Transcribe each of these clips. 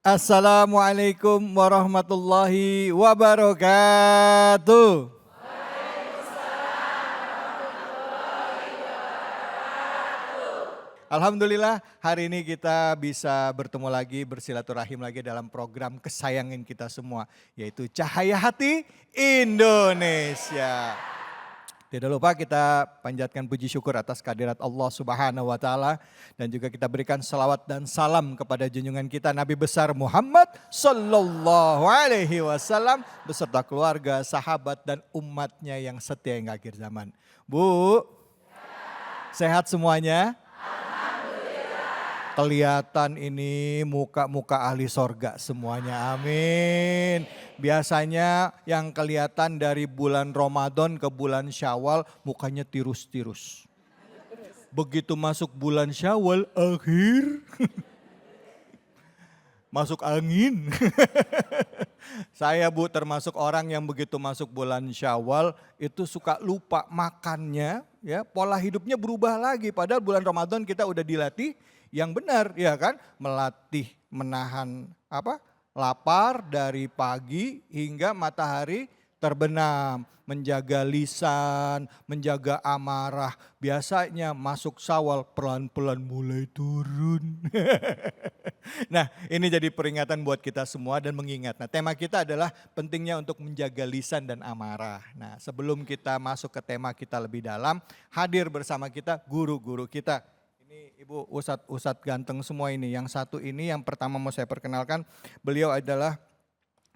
Assalamualaikum warahmatullahi wabarakatuh. Alhamdulillah hari ini kita bisa bertemu lagi, bersilaturahim lagi dalam program kesayangan kita semua, yaitu Cahaya Hati Indonesia. Tidak lupa kita panjatkan puji syukur atas kehadirat Allah Subhanahu wa Ta'ala, dan juga kita berikan salawat dan salam kepada junjungan kita Nabi besar Muhammad Sallallahu Alaihi Wasallam beserta keluarga, sahabat dan umatnya yang setia hingga akhir zaman. Bu, sehat semuanya? Kelihatan ini muka-muka ahli sorga semuanya, amin. Biasanya yang kelihatan dari bulan Ramadan ke bulan Syawal mukanya tirus-tirus. Begitu masuk bulan Syawal akhir, masuk angin. Saya Bu termasuk orang yang begitu masuk bulan Syawal itu suka lupa makannya, ya pola hidupnya berubah lagi. Padahal bulan Ramadan kita udah dilatih yang benar, ya kan? Melatih menahan lapar dari pagi hingga matahari terbenam, menjaga lisan, menjaga amarah. Biasanya masuk Syawal pelan-pelan mulai turun. Nah, ini jadi peringatan buat kita semua dan mengingat. Nah, tema kita adalah pentingnya untuk menjaga lisan dan amarah. Nah, sebelum kita masuk ke tema kita lebih dalam, hadir bersama kita guru-guru kita. Ini Ibu Ustadz ganteng semua ini. Yang satu ini yang pertama mau saya perkenalkan, beliau adalah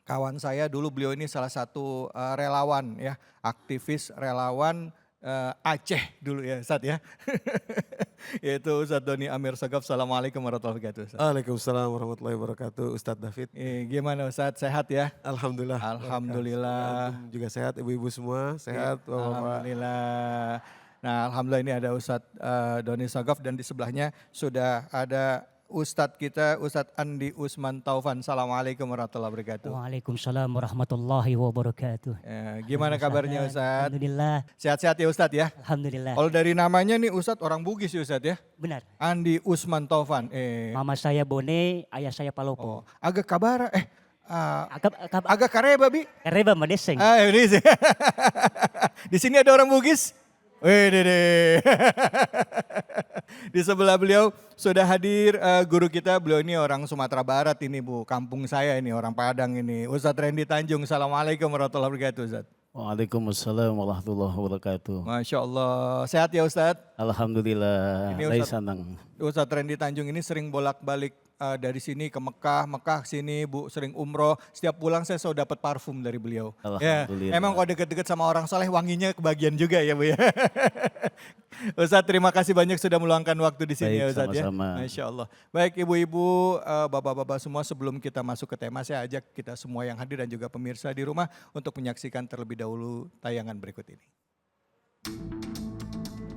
kawan saya dulu. Beliau ini salah satu relawan ya, aktivis relawan Aceh dulu ya Ustadz ya. Yaitu Ustadz Doni Amir Sagaf. Assalamualaikum warahmatullahi wabarakatuh. Waalaikumsalam warahmatullahi wabarakatuh, Ustadz David. Gimana Ustadz, sehat ya? Alhamdulillah. Alhamdulillah. Juga sehat, ibu-ibu semua sehat. Alhamdulillah. Nah, alhamdulillah ini ada Ustadz Doni Sagaf dan di sebelahnya sudah ada Ustadz kita, Ustadz Andi Usman Taufan. Assalamualaikum warahmatullahi wabarakatuh. Waalaikumsalam warahmatullahi wabarakatuh. Gimana kabarnya Ustadz? Alhamdulillah. Sehat-sehat ya Ustadz ya? Alhamdulillah. Kalau dari namanya nih Ustadz orang Bugis ya Ustadz ya? Benar. Andi Usman Taufan. Mama saya Bone, ayah saya Palopo. Agak kabara, Agak agak kareba bi? Reba Madeseng. Di sini ada orang Bugis? Wih, di sebelah beliau sudah hadir guru kita. Beliau ini orang Sumatera Barat ini Bu, kampung saya ini orang Padang ini. Ustadz Randy Tanjung. Assalamualaikum warahmatullahi wabarakatuh Ustadz. Waalaikumsalam warahmatullahi wabarakatuh. Masya Allah, sehat ya Ustadz? Alhamdulillah, Ini Ustadz Randy Tanjung ini sering bolak-balik dari sini ke Mekah, Mekah sini Bu, sering umroh. Setiap pulang saya selalu dapat parfum dari beliau. Alhamdulillah. Ya, emang kalau deket-deket sama orang soleh wanginya kebagian juga ya Bu ya. Ustadz terima kasih banyak sudah meluangkan waktu di sini. Baik, ya Ustadz sama-sama. ya. Masya Allah. Baik ibu-ibu, bapak-bapak semua, sebelum kita masuk ke tema saya ajak kita semua yang hadir dan juga pemirsa di rumah untuk menyaksikan terlebih dahulu tayangan berikut ini.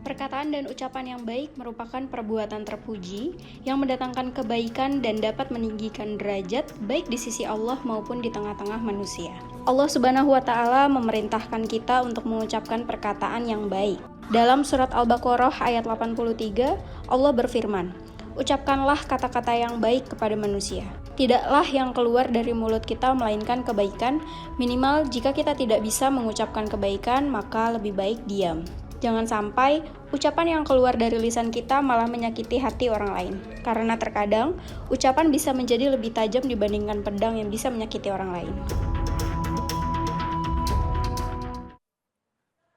Perkataan dan ucapan yang baik merupakan perbuatan terpuji yang mendatangkan kebaikan dan dapat meninggikan derajat baik di sisi Allah maupun di tengah-tengah manusia. Allah Subhanahu wa Ta'ala memerintahkan kita untuk mengucapkan perkataan yang baik. Dalam surat Al-Baqarah ayat 83, Allah berfirman, "Ucapkanlah kata-kata yang baik kepada manusia. Tidaklah yang keluar dari mulut kita melainkan kebaikan, minimal jika kita tidak bisa mengucapkan kebaikan, maka lebih baik diam." Jangan sampai ucapan yang keluar dari lisan kita malah menyakiti hati orang lain. Karena terkadang ucapan bisa menjadi lebih tajam dibandingkan pedang yang bisa menyakiti orang lain.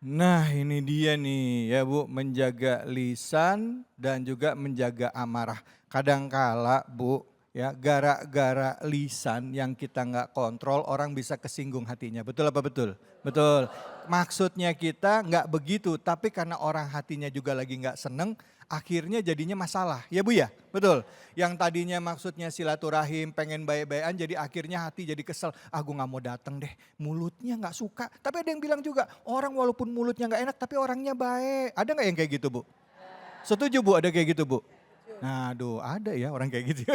Nah ini dia nih ya Bu, menjaga lisan dan juga menjaga amarah. Kadangkala Bu, ya gara-gara lisan yang kita nggak kontrol orang bisa kesinggung hatinya. Betul apa betul? Betul. Maksudnya kita nggak begitu, tapi karena orang hatinya juga lagi nggak seneng, akhirnya jadinya masalah. Ya Bu ya? Betul. Yang tadinya maksudnya silaturahim, pengen baik-baikan, jadi akhirnya hati jadi kesel. Ah gue nggak mau dateng deh, mulutnya nggak suka. Tapi ada yang bilang juga, orang walaupun mulutnya nggak enak tapi orangnya baik. Ada nggak yang kayak gitu Bu? Setuju Bu ada kayak gitu Bu? Nah aduh ada ya orang kayak gitu.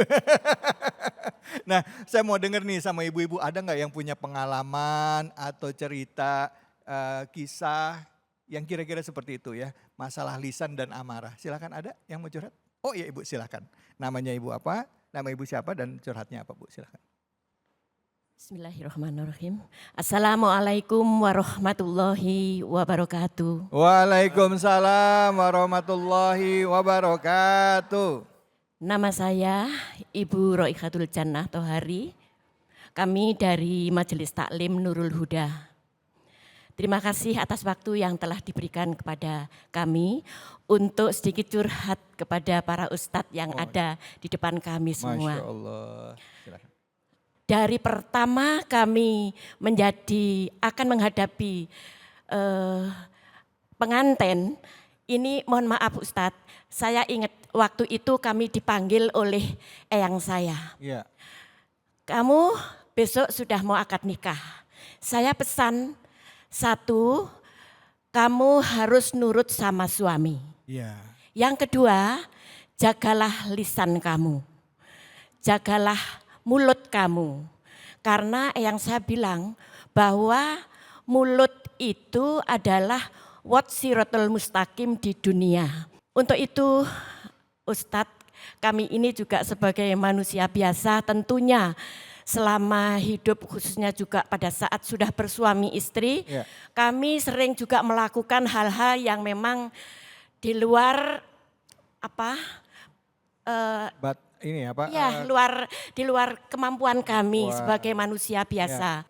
Nah saya mau denger nih sama ibu-ibu, ada nggak yang punya pengalaman atau cerita kisah yang kira-kira seperti itu ya. Masalah lisan dan amarah. Silakan ada yang mau curhat? Oh iya Ibu silahkan. Namanya Ibu apa? Nama Ibu siapa dan curhatnya apa Bu? Silahkan. Bismillahirrahmanirrahim. Assalamualaikum warahmatullahi wabarakatuh. Waalaikumsalam warahmatullahi wabarakatuh. Nama saya Ibu Roikatul Jannah Tohari. Kami dari Majelis Taklim Nurul Huda. Terima kasih atas waktu yang telah diberikan kepada kami untuk sedikit curhat kepada para ustadz yang ada di depan kami semua. Masya Allah. Silahkan. Dari pertama kami akan menghadapi pengantin, ini mohon maaf Ustadz, saya ingat waktu itu kami dipanggil oleh eyang saya. Iya. Kamu besok sudah mau akad nikah. Saya pesan, satu, kamu harus nurut sama suami. Iya. Yang kedua, jagalah lisan kamu. Jagalah mulut kamu. Karena yang saya bilang bahwa mulut itu adalah siratal mustaqim di dunia. Untuk itu Ustadz, kami ini juga sebagai manusia biasa tentunya selama hidup khususnya juga pada saat sudah bersuami istri, kami sering juga melakukan hal-hal yang memang di luar di luar kemampuan kami sebagai manusia biasa.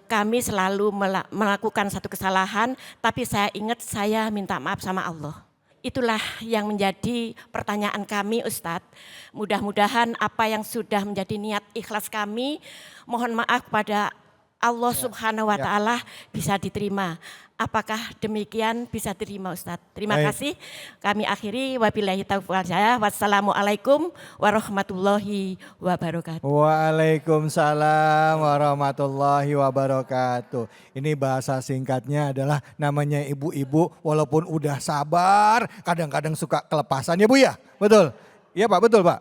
Kami selalu melakukan satu kesalahan, tapi saya ingat saya minta maaf sama Allah. Itulah yang menjadi pertanyaan kami Ustadz. Mudah-mudahan apa yang sudah menjadi niat ikhlas kami, mohon maaf pada Allah Subhanahu wa Ta'ala bisa diterima. Apakah demikian bisa diterima Ustadz? Terima kasih. Kami akhiri wabillahi taufiq wal hidayah. Wassalamualaikum warahmatullahi wabarakatuh. Waalaikumsalam warahmatullahi wabarakatuh. Ini bahasa singkatnya adalah namanya ibu-ibu walaupun udah sabar kadang-kadang suka kelepasan ya Bu ya? Betul? Iya Pak, betul Pak?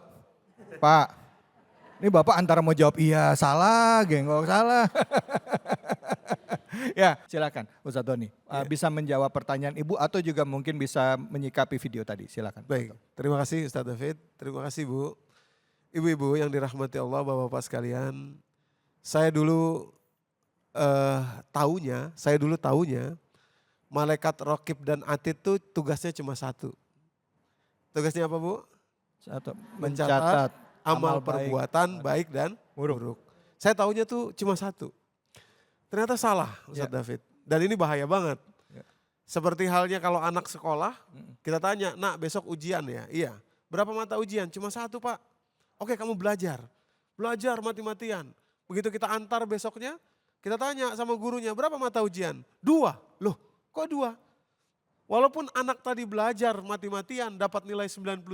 Pak, ini Bapak antara mau jawab iya salah, genggok salah. Ya silakan Ustadz Doni, bisa menjawab pertanyaan Ibu atau juga mungkin bisa menyikapi video tadi, silakan. Baik, terima kasih Ustadz David, terima kasih Bu. Ibu-ibu yang dirahmati Allah, Bapak-Bapak sekalian. Saya dulu tahunya malaikat Raqib dan Atid itu tugasnya cuma satu. Tugasnya apa Bu? Satu, Mencatat amal perbuatan baik dan buruk. Saya tahunya tuh cuma satu. Ternyata salah Ustadz David. Dan ini bahaya banget. Seperti halnya kalau anak sekolah, kita tanya, nak besok ujian ya? Iya. Berapa mata ujian? Cuma satu Pak. Oke kamu belajar. Belajar mati-matian. Begitu kita antar besoknya, kita tanya sama gurunya, berapa mata ujian? 2. Loh kok 2? Walaupun anak tadi belajar mati-matian dapat nilai 99,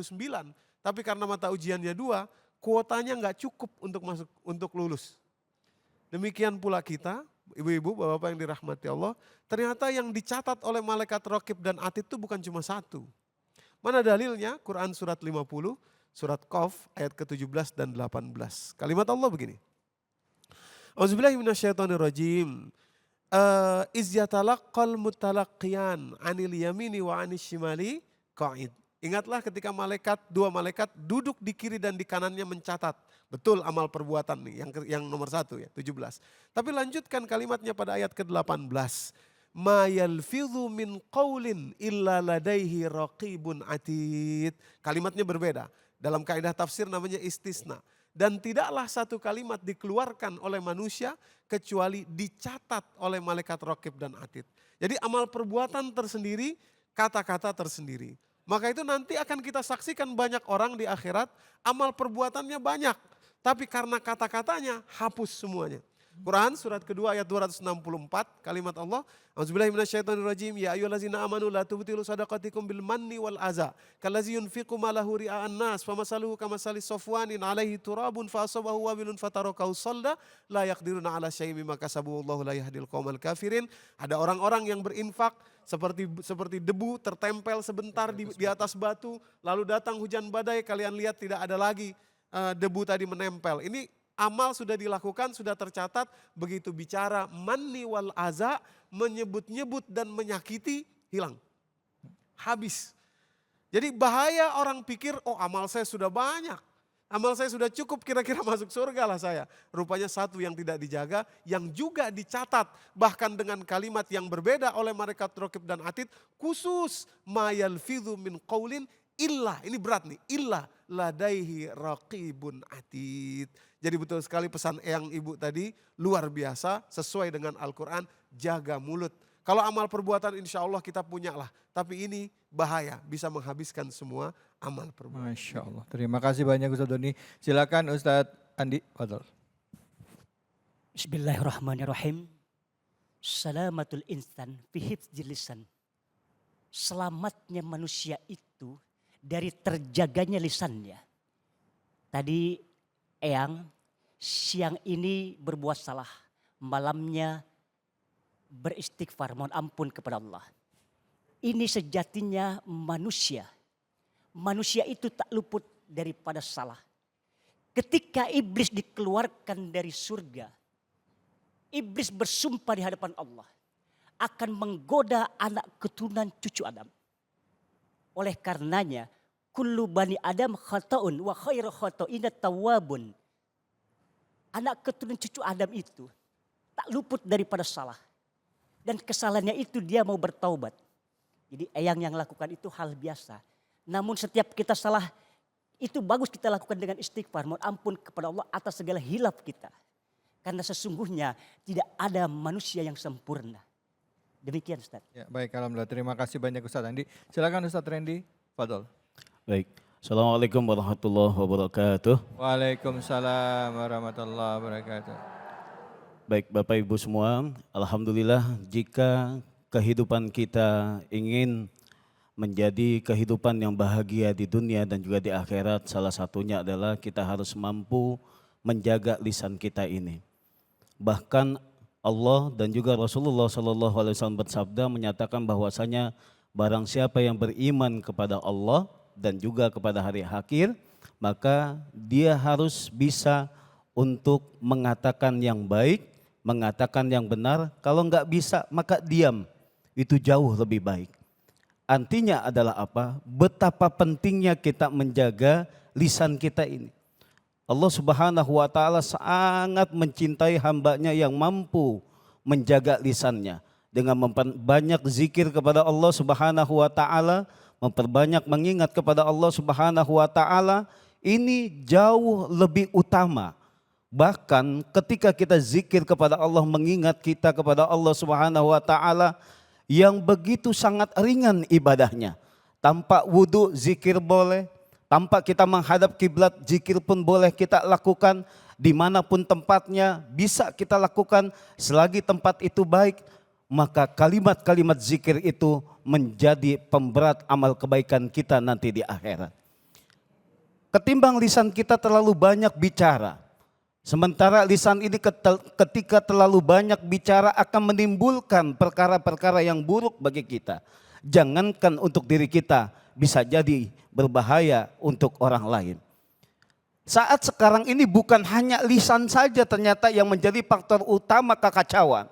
tapi karena mata ujiannya 2, kuotanya nggak cukup untuk lulus. Demikian pula kita, ibu-ibu, bapak-bapak yang dirahmati Allah, ternyata yang dicatat oleh malaikat Raqib dan Atid itu bukan cuma satu. Mana dalilnya? Quran surat 50, surat Qaf ayat ke-17 dan 18. Kalimat Allah begini. Auzubillahi minasyaitonirrajim. Iz yatalaqqal mutalaqqiyan 'anil yamini wa 'anil shimali qa'id. Ingatlah ketika dua malaikat duduk di kiri dan di kanannya mencatat. Betul amal perbuatan nih yang nomor 1 ya, 17. Tapi lanjutkan kalimatnya pada ayat ke-18. Ma yalfidhu min qaulin illa ladaihi raqibun atid. Kalimatnya berbeda. Dalam kaidah tafsir namanya istisna. Dan tidaklah satu kalimat dikeluarkan oleh manusia kecuali dicatat oleh malaikat Raqib dan Atid. Jadi amal perbuatan tersendiri, kata-kata tersendiri. Maka itu nanti akan kita saksikan banyak orang di akhirat amal perbuatannya banyak. Tapi karena kata-katanya hapus semuanya. Quran surat kedua ayat 264 kalimat Allah. Auzubillahi minasyaitonirrajim. Ya ayyuhallazina amanu la tubtilu shadaqatikum bil manni wal aza. Kallazi yunfiqu malahu ria'an nas famasaluhu kamasalis safwanin alaihi turabun fa asabahu wabilun fatarakahu salda la yaqdiruna ala syai'in mimma kasabu wallahu la yahdil qaumal kafirin. Ada orang-orang yang berinfak seperti debu tertempel sebentar di atas batu, lalu datang hujan badai, kalian lihat tidak ada lagi debu tadi menempel. Ini amal sudah dilakukan, sudah tercatat, begitu bicara manni wal aza, menyebut-nyebut dan menyakiti, hilang. Habis. Jadi bahaya orang pikir, oh amal saya sudah banyak. Amal saya sudah cukup, kira-kira masuk surga lah saya. Rupanya satu yang tidak dijaga, yang juga dicatat. Bahkan dengan kalimat yang berbeda oleh malaikat raqib dan atid. Khusus, ma yalfidhu min qaulin illa, ini berat nih, illa ladaihi raqibun atid. Jadi betul sekali pesan Eyang Ibu tadi, luar biasa, sesuai dengan Al-Quran, jaga mulut. Kalau amal perbuatan insya Allah kita punya lah. Tapi ini bahaya, bisa menghabiskan semua amal perbuatan. Masya Allah. Terima kasih banyak Ustaz Doni. Silakan Ustaz Andi. Fadol. Bismillahirrahmanirrahim. Salamatul insan fi hifdzil lisan. Selamatnya manusia itu dari terjaganya lisannya. Tadi Eyang siang ini berbuat salah, malamnya beristighfar, mohon ampun kepada Allah. Ini sejatinya manusia. Manusia itu tak luput daripada salah. Ketika iblis dikeluarkan dari surga, iblis bersumpah di hadapan Allah akan menggoda anak keturunan cucu Adam. Oleh karenanya, kullu bani Adam khata'un wa khairu khata'ina tawwabun. Anak keturunan cucu Adam itu tak luput daripada salah. Dan kesalahannya itu dia mau bertaubat. Jadi Eyang yang lakukan itu hal biasa. Namun setiap kita salah itu bagus kita lakukan dengan istighfar. Mohon ampun kepada Allah atas segala hilaf kita. Karena sesungguhnya tidak ada manusia yang sempurna. Demikian Ustaz. Ya, baik, alhamdulillah. Terima kasih banyak Ustaz Andi. Silakan Ustaz Randy. Fadol. Baik. Assalamualaikum warahmatullahi wabarakatuh. Waalaikumsalam warahmatullahi wabarakatuh. Baik Bapak Ibu semua, alhamdulillah jika kehidupan kita ingin menjadi kehidupan yang bahagia di dunia dan juga di akhirat, salah satunya adalah kita harus mampu menjaga lisan kita ini. Bahkan Allah dan juga Rasulullah SAW bersabda menyatakan bahwasanya barang siapa yang beriman kepada Allah dan juga kepada hari akhir, maka dia harus bisa untuk mengatakan yang baik, mengatakan yang benar. Kalau enggak bisa maka diam, itu jauh lebih baik. Artinya adalah apa? Betapa pentingnya kita menjaga lisan kita ini. Allah Subhanahu wa taala sangat mencintai hambanya yang mampu menjaga lisannya dengan memperbanyak zikir kepada Allah Subhanahu wa taala, memperbanyak mengingat kepada Allah Subhanahu wa taala. Ini jauh lebih utama. Bahkan ketika kita zikir kepada Allah, mengingat kita kepada Allah Subhanahu wa taala yang begitu sangat ringan ibadahnya. Tanpa wudu zikir boleh, tanpa kita menghadap kiblat zikir pun boleh kita lakukan, dimanapun tempatnya bisa kita lakukan selagi tempat itu baik. Maka kalimat-kalimat zikir itu menjadi pemberat amal kebaikan kita nanti di akhirat. Ketimbang lisan kita terlalu banyak bicara. Sementara lisan ini ketika terlalu banyak bicara akan menimbulkan perkara-perkara yang buruk bagi kita. Jangankan untuk diri kita, bisa jadi berbahaya untuk orang lain. Saat sekarang ini bukan hanya lisan saja ternyata yang menjadi faktor utama kekacauan.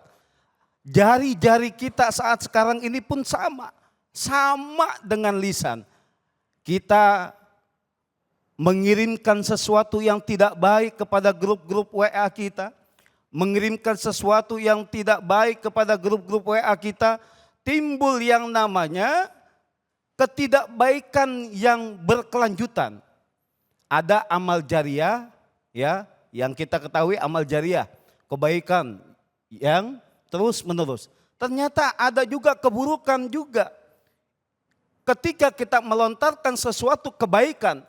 Jari-jari kita saat sekarang ini pun sama dengan lisan. Kita mengirimkan sesuatu yang tidak baik kepada grup-grup WA kita, mengirimkan sesuatu yang tidak baik kepada grup-grup WA kita, timbul yang namanya ketidakbaikan yang berkelanjutan. Ada amal jariah, ya, yang kita ketahui amal jariah, kebaikan yang terus menerus. Ternyata ada juga keburukan juga. Ketika kita melontarkan sesuatu kebaikan,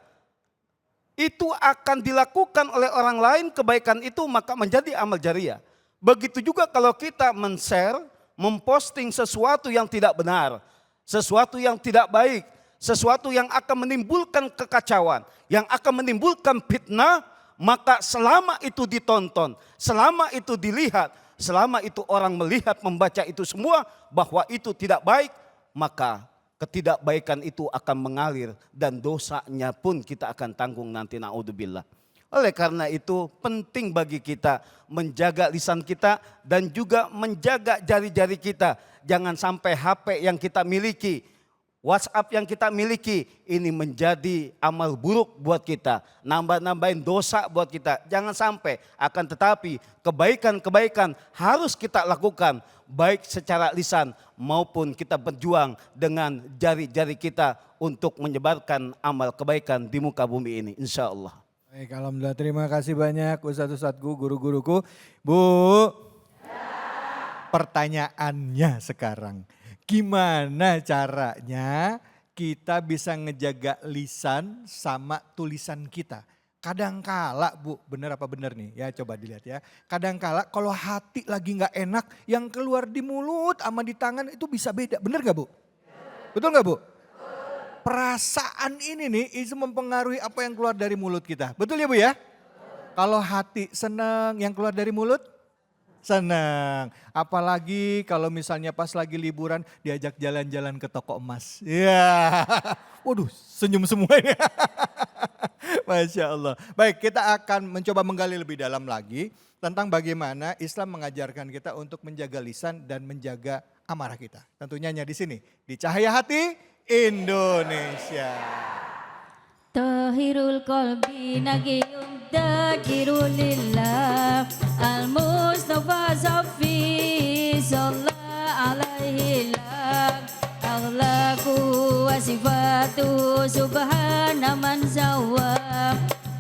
itu akan dilakukan oleh orang lain, kebaikan itu maka menjadi amal jariah. Begitu juga kalau kita men-share, memposting sesuatu yang tidak benar, sesuatu yang tidak baik, sesuatu yang akan menimbulkan kekacauan, yang akan menimbulkan fitnah, maka selama itu ditonton, selama itu dilihat, selama itu orang melihat, membaca itu semua bahwa itu tidak baik, maka ketidakbaikan itu akan mengalir dan dosanya pun kita akan tanggung nanti, naudzubillah. Oleh karena itu penting bagi kita menjaga lisan kita dan juga menjaga jari-jari kita. Jangan sampai HP yang kita miliki WhatsApp yang kita miliki ini menjadi amal buruk buat kita. Nambah-nambahin dosa buat kita. Jangan sampai, akan tetapi kebaikan-kebaikan harus kita lakukan. Baik secara lisan maupun kita berjuang dengan jari-jari kita untuk menyebarkan amal kebaikan di muka bumi ini. Insya Allah. Baik, alhamdulillah, terima kasih banyak ustadz-ustadzku, guru-guruku. Bu, pertanyaannya sekarang, gimana caranya kita bisa ngejaga lisan sama tulisan kita? Kadangkala Bu, bener apa bener nih? Ya coba dilihat ya. Kadangkala kalau hati lagi gak enak, yang keluar di mulut sama di tangan itu bisa beda. Bener gak Bu? Betul gak Bu? Perasaan ini nih itu mempengaruhi apa yang keluar dari mulut kita. Betul ya Bu ya? Kalau hati senang, yang keluar dari mulut senang. Apalagi kalau misalnya pas lagi liburan diajak jalan-jalan ke toko emas. Ya, waduh senyum semua ini. Masya Allah. Baik, kita akan mencoba menggali lebih dalam lagi tentang bagaimana Islam mengajarkan kita untuk menjaga lisan dan menjaga amarah kita. Tentunya hanya di sini, di Cahaya Hati Indonesia. Tahirul qalbi nagiyum takirulillah Al-Mustafa Safi sallallahu alaihi lam Akhlaku wa sifatu subhana man sawa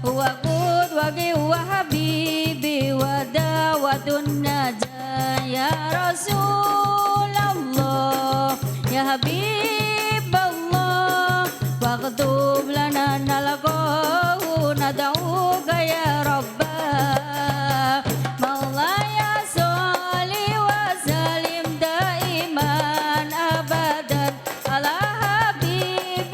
Huwa qudwaki wa habibi wa dawatun najah Ya Rasulullah Ya Habiballah Waktub lana nalaqahu nada'uka ya Rabbah